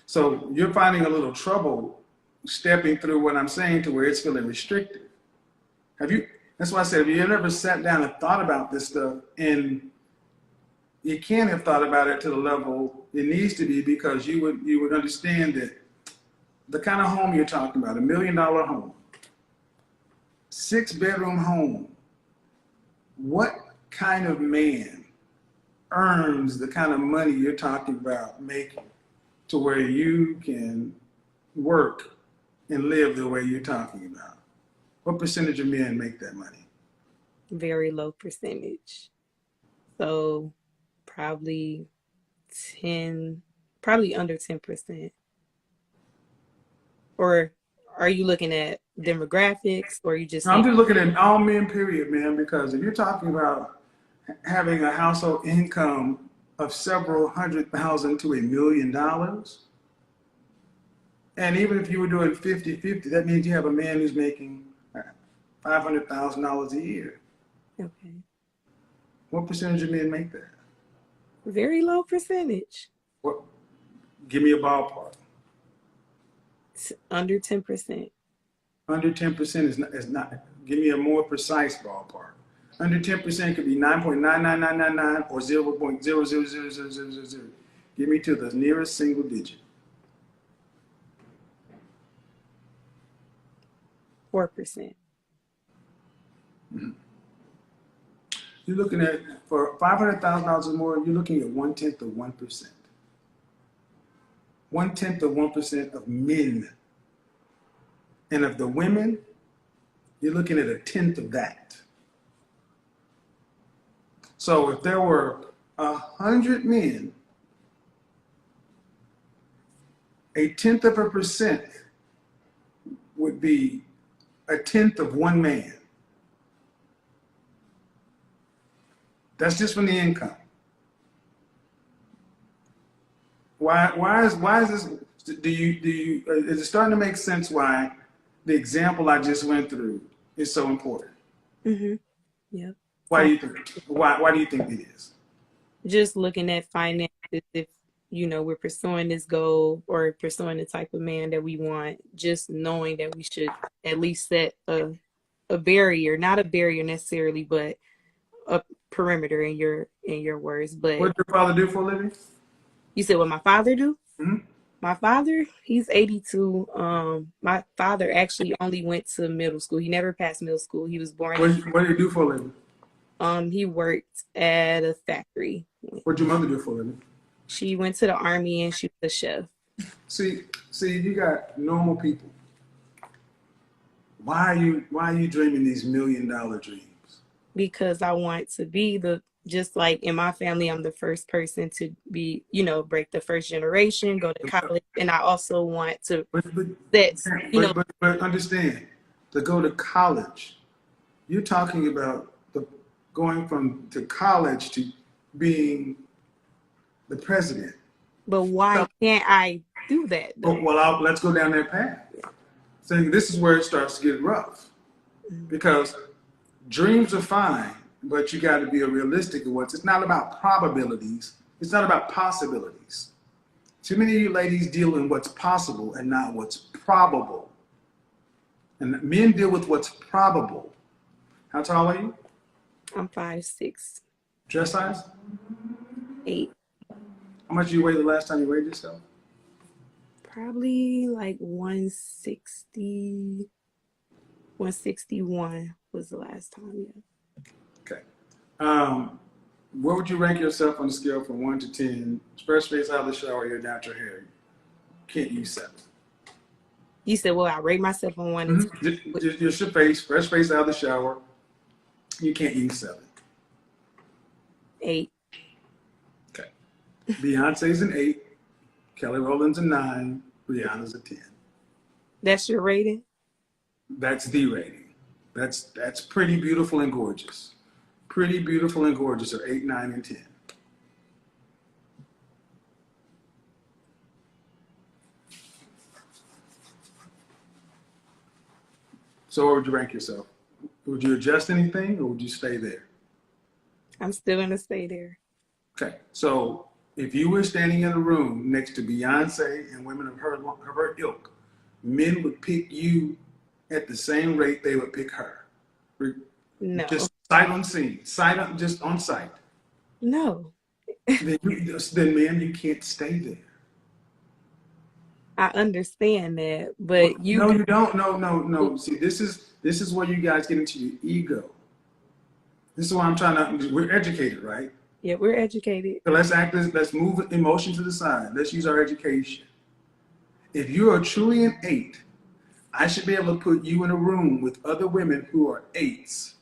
So you're finding a little trouble stepping through what I'm saying to where it's feeling restricted. Have you? That's why I said, have you ever sat down and thought about this stuff? And you can't have thought about it to the level it needs to be, because you would understand that the kind of home you're talking about, $1 million home, 6-bedroom home, what kind of man earns the kind of money you're talking about making to where you can work and live the way you're talking about? What percentage of men make that money? Very low percentage. So probably under 10%. Or are you looking at demographics, or are you just I'm just looking at all men, period, man, because if you're talking about having a household income of several $100,000 to $1 million, and even if you were doing 50-50, that means you have a man who's making $500,000 a year. Okay. What percentage of men make that? Very low percentage. What? Give me a ballpark. It's under 10%. Under 10% is not. Give me a more precise ballpark. Under 10% could be 9.99999 or 0.000000. Give me to the nearest single digit. 4%. Mm-hmm. You're looking at, for $500,000 or more, you're looking at 1/10 of 1%. 1/10 of 1% of men. And of the women, you're looking at 1/10 of that. So if there were 100 men, 1/10 of a percent would be 1/10 of one man. That's just from the income. Why is this? Is it starting to make sense why the example I just went through is so important? Mm-hmm. Yeah. Why do you think? Why do you think it is? Just looking at finances, if we're pursuing this goal or pursuing the type of man that we want, just knowing that we should at least set a barrier, not a barrier necessarily, but a perimeter in your words. But what did your father do for a living? You said what my father do? Mm-hmm. My father, he's 82. My father actually only went to middle school. He never passed middle school. He was born. What did he do for a living? He worked at a factory. What did your mother do for a living? She went to the Army and she was a chef. See, you got normal people. Why are you dreaming these $1 million dreams? Because I want to be just like in my family, I'm the first person to be, break the first generation, go to college. And I also want to But understand, to go to college, you're talking about going to college to being the president. But why can't I do that, though? Well, let's go down that path. Saying this is where it starts to get rough. Because dreams are fine, but you got to be realistic of what's. It's not about probabilities. It's not about possibilities. Too many of you ladies deal in what's possible and not what's probable. And men deal with what's probable. How tall are you? I'm 5'6". Dress size? 8. How much did you weigh the last time you weighed yourself? Probably like 160, 161 was the last time, yeah. Okay. Where would you rank yourself on the scale from 1 to 10? Fresh face out of the shower, your natural hair. Can't use 7. You said, well, I rate myself on 1 to 10. Just your face, fresh face out of the shower. You can't use 7. 8. Okay. Beyonce's an 8. Kelly Rowland's a 9. Rihanna's a 10. That's your rating? That's the rating. That's pretty beautiful and gorgeous. Pretty beautiful and gorgeous are 8, 9, and 10. So where would you rank yourself? Would you adjust anything or would you stay there? I'm still going to stay there. Okay. So If you were standing in a room next to Beyonce and women of her ilk, men would pick you at the same rate they would pick her. No. Just sight unseen, just on sight. No. Then man, you can't stay there. I understand that, but No, you don't. No. See, this is where you guys get into your ego. This is why I'm trying to. We're educated, right? Yeah, we're educated. So let's move emotion to the side. Let's use our education. If you are truly an 8, I should be able to put you in a room with other women who are 8s,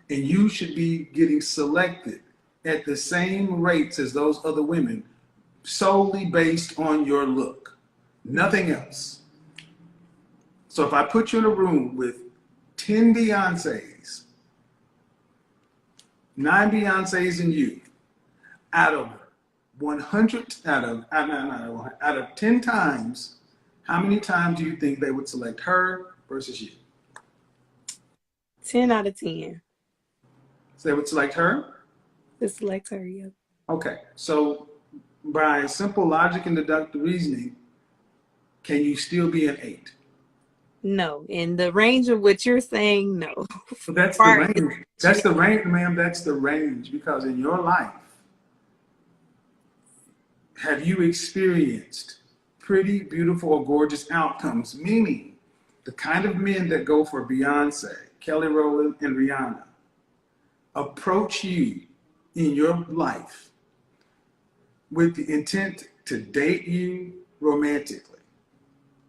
and you should be getting selected at the same rates as those other women, solely based on your look, nothing else. So if I put you in a room with 10 Beyoncés, 9 Beyoncés and you, out of 100, out of 10 times, how many times do you think they would select her versus you? 10 out of 10. So they would select her? They select her, yeah. Okay, so by simple logic and deductive reasoning, can you still be an 8? No. In the range of what you're saying, no. So that's the range. That's the range, ma'am. That's the range. Because in your life, have you experienced pretty, beautiful, or gorgeous outcomes? Meaning, the kind of men that go for Beyonce, Kelly Rowland, and Rihanna approach you in your life with the intent to date you romantically.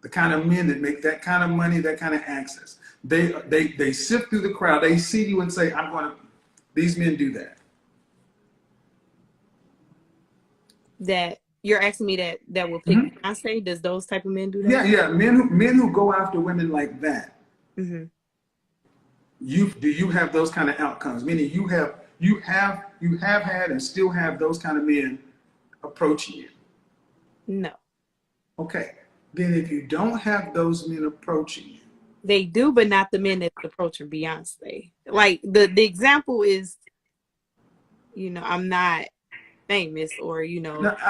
The kind of men that make that kind of money, that kind of access. They sift through the crowd. They see you and say, these men do that. That you're asking me that will pick Beyonce? Does those type of men do that? Yeah. Men who go after women like that. Mm-hmm. Do you have those kind of outcomes? Meaning you have had and still have those kind of men approaching you? No. Okay. Then if you don't have those men approaching you. They do, but not the men that's approaching Beyonce. Like the example is, I'm not famous or,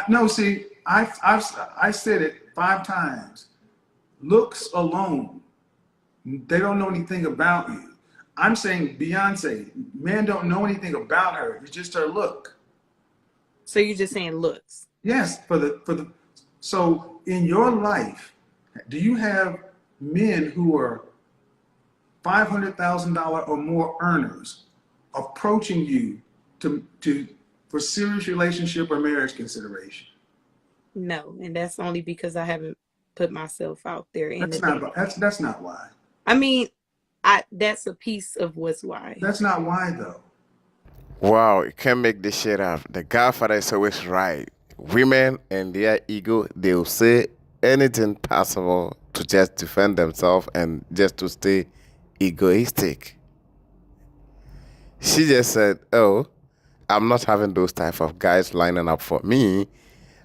No, see, I said it 5 times. Looks alone, they don't know anything about you. I'm saying Beyonce, men don't know anything about her. It's just her look. So you're just saying looks? Yes, so in your life, do you have men who are $500,000 or more earners approaching you for serious relationship or marriage consideration? No, and that's only because I haven't put myself out there. That's not why. I mean, that's a piece of what's why. That's not why, though. Wow, you can't make this shit up. The Godfather is always right. Women and their ego, they'll say anything possible to just defend themselves and just to stay egoistic. She just said, oh, I'm not having those type of guys lining up for me,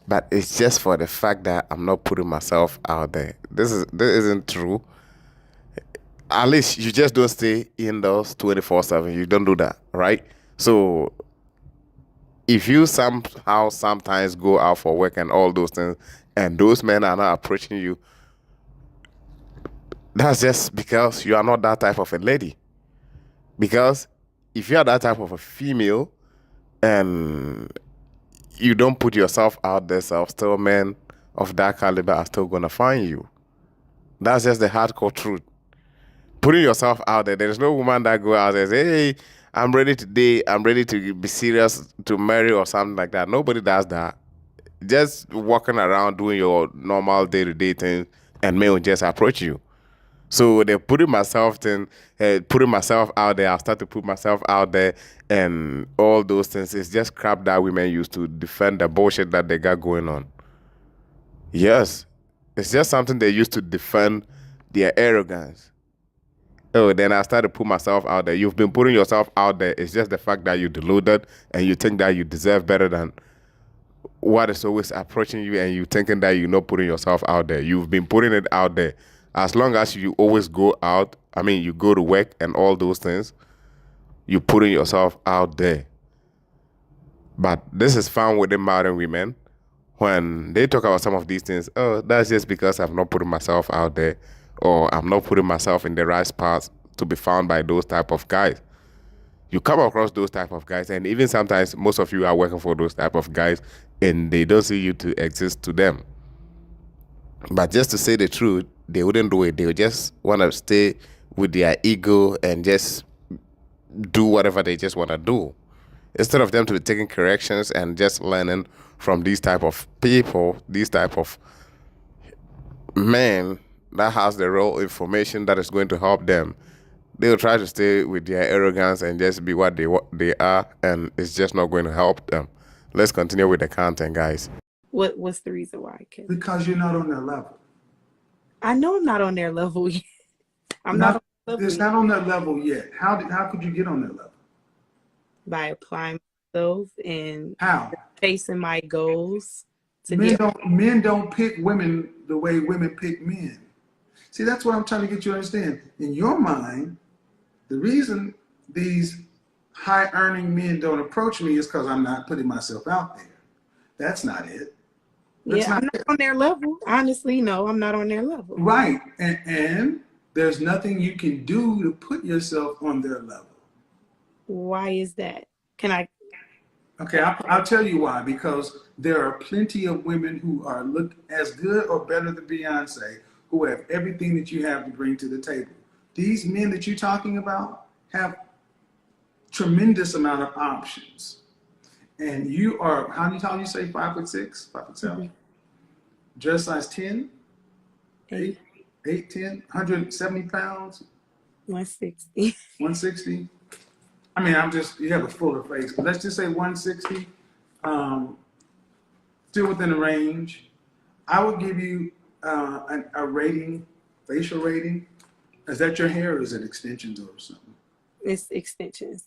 but it's just for the fact that I'm not putting myself out there. This isn't true. At least you just don't stay indoors 24/7. You don't do that, right? So if you somehow sometimes go out for work and all those things, and those men are not approaching you, that's just because you are not that type of a lady. Because if you are that type of a female and you don't put yourself out there, still men of that caliber are still gonna find you. That's just the hardcore truth. Putting yourself out there, there's no woman that go out there and say, hey, I'm ready to date, I'm ready to be serious, to marry or something like that. Nobody does that. Just walking around doing your normal day-to-day things and men will just approach you. So they're putting myself out there. I'll start to put myself out there and all those things. It's just crap that women use to defend the bullshit that they got going on. Yes, it's just something they use to defend their arrogance. Oh, then I started to put myself out there. You've been putting yourself out there. It's just the fact that you're deluded and you think that you deserve better than what is always approaching you, and you thinking that you're not putting yourself out there. You've been putting it out there. As long as you always go out, you go to work and all those things, you're putting yourself out there. But this is found within modern women. when they talk about some of these things, oh, that's just because I'm not putting myself out there, or I'm not putting myself in the right spots to be found by those type of guys. You come across those type of guys, and even sometimes most of you are working for those type of guys, and they don't see you to exist to them. But just to say the truth, they wouldn't do it. They would just want to stay with their ego and just do whatever they just want to do, instead of them to be taking corrections and just learning from these type of people, these type of men that has the real information that is going to help them. They'll try to stay with their arrogance and just be what they are, and it's just not going to help them. Let's continue with the content, guys. What's the reason why? Kevin? Because you're not on their level. I know I'm not on their level yet. I'm not on their level It's yet. not on that level yet. How could you get on that level? By applying myself and How? chasing my goals to Men don't pick women the way women pick men. See, that's what I'm trying to get you to understand. In your mind, the reason these high-earning men don't approach me is because I'm not putting myself out there. That's not it. Yeah, I'm not on their level. Honestly, no, I'm not on their level. Right. And there's nothing you can do to put yourself on their level. Why is that? Can I? Okay, I'll tell you why. Because there are plenty of women who are look as good or better than Beyonce, who have everything that you have to bring to the table. These men that you're talking about have tremendous amount of options. And you are, how many times you say 5'6", 5'7"? Dress size 10, 8, 10, 170 pounds, 160. 160. I mean, you have a fuller face, but let's just say 160. Still within the range. I would give you a rating, facial rating. Is that your hair or is it extensions or something? It's extensions.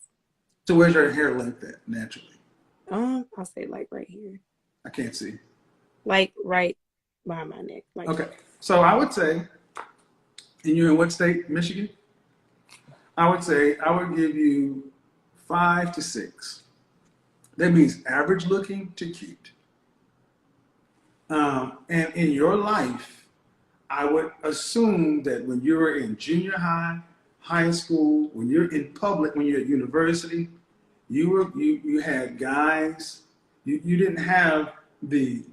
So where's your hair length at naturally? I'll say like right here. I can't see. Like right behind my neck. Like Okay. So I would say, and you're in what state? Michigan? I would say I would give you 5 to 6. That means average looking to cute. And in your life, I would assume that when you're in junior high, high school, when you're in public, when you're at university, you had guys. You didn't have the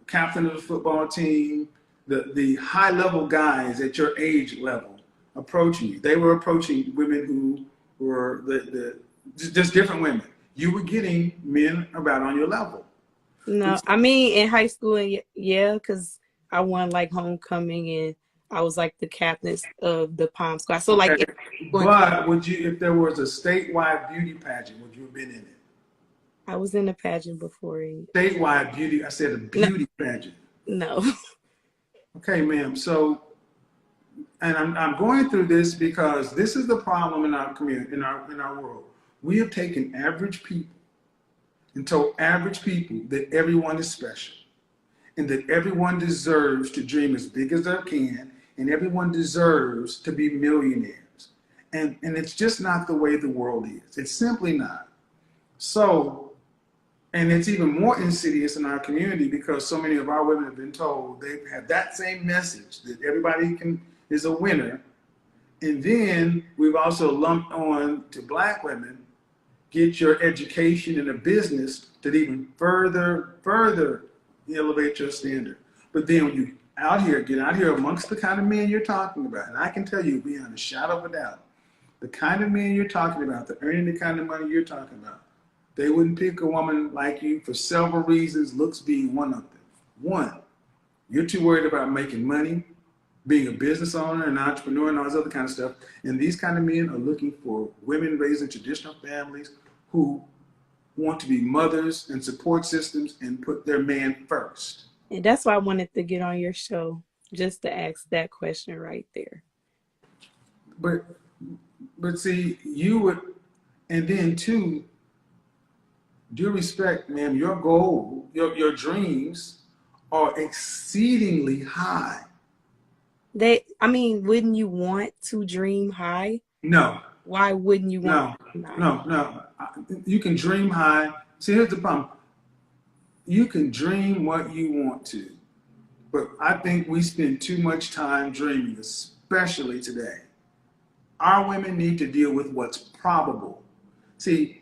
captain of the football team, the high level guys at your age level approaching you. They were approaching women who were just different women. You were getting men about on your level. no, I mean in high school, yeah, because I won like homecoming and I was like the captain of the pom squad. So like, Okay. But if there was a statewide beauty pageant, would you have been in it? I was in a pageant before. Statewide beauty. I said a beauty pageant. No. Okay, ma'am. So, and I'm going through this because this is the problem in our community, in our world. We have taken average people and told average people that everyone is special and that everyone deserves to dream as big as they can and everyone deserves to be millionaires. And it's just not the way the world is. It's simply not. So, and it's even more insidious in our community because so many of our women have been told they have that same message that everybody is a winner. And then we've also lumped on to Black women, get your education in a business to even further elevate your standard. But then when you get out here amongst the kind of men you're talking about, and I can tell you beyond a shadow of a doubt, the kind of men you're talking about, the earning the kind of money you're talking about, they wouldn't pick a woman like you for several reasons, looks being one of them. One, you're too worried about making money, being a business owner, an entrepreneur, and all this other kind of stuff. And these kind of men are looking for women raised in traditional families who want to be mothers and support systems and put their man first. And that's why I wanted to get on your show, just to ask that question right there. But see, you would, and then two, due respect, ma'am, your goal, your dreams are exceedingly high. Wouldn't you want to dream high? No. Why wouldn't you want to dream high? No. You can dream high. See, here's the problem. you can dream what you want to, but I think we spend too much time dreaming, especially today. Our women need to deal with what's probable. See,